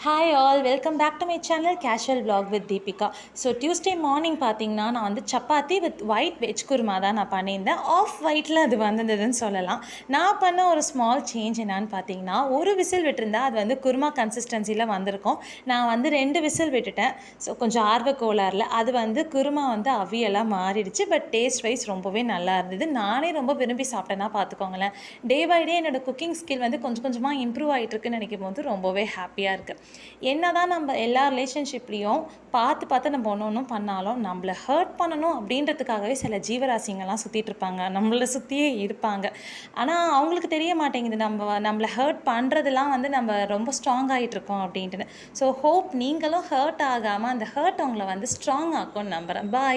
Hi all welcome back to my channel casual vlog with Deepika. So Tuesday morning பார்த்தீங்கன்னா நான் வந்து chapati with white veg kurma தான் நான் பண்ணியிருந்தேன். ஆஃப் ஒயிட்டில் அது வந்திருந்ததுன்னு சொல்லலாம். நான் பண்ண ஒரு ஸ்மால் சேஞ்ச் என்னான்னு பார்த்தீங்கன்னா, ஒரு விசில் விட்டுருந்தா அது வந்து குருமா கன்சிஸ்டன்சியில் வந்திருக்கும். நான் வந்து 2 விசில் விட்டுட்டேன். ஸோ கொஞ்சம் ஆர்வ கோளாறில் அது வந்து குருமா வந்து அவியலாக மாறிடுச்சு. பட் டேஸ்ட் வைஸ் ரொம்பவே நல்லா இருந்தது. நானே ரொம்ப விரும்பி சாப்பிட்டேன்னா பார்த்துக்கோங்களேன். டே பை டே என்னோடய குக்கிங் ஸ்கில் வந்து கொஞ்சம் கொஞ்சமாக இம்ப்ரூவ் ஆகிட்டு இருக்குன்னு நினைக்கும் போது ரொம்பவே ஹாப்பியாக இருக்குது. என்னதான் நம்ம எல்லா ரிலேஷன்ஷிப்லேயும் பார்த்து நம்ம ஒன்று பண்ணாலும் நம்மளை ஹர்ட் பண்ணணும் அப்படின்றதுக்காகவே சில ஜீவராசிங்கள்லாம் சுற்றிட்டு இருப்பாங்க, நம்மளை சுற்றியே இருப்பாங்க. ஆனால் அவங்களுக்கு தெரிய மாட்டேங்குது நம்மளை ஹர்ட் பண்ணுறதுலாம் வந்து நம்ம ரொம்ப ஸ்ட்ராங் ஆகிட்ருக்கோம் அப்படின்ட்டு. ஸோ ஹோப் நீங்களும் ஹர்ட் ஆகாமல் அந்த ஹர்ட் உங்களை வந்து ஸ்ட்ராங் ஆக்கும்னு நம்புகிறேன். பாய்.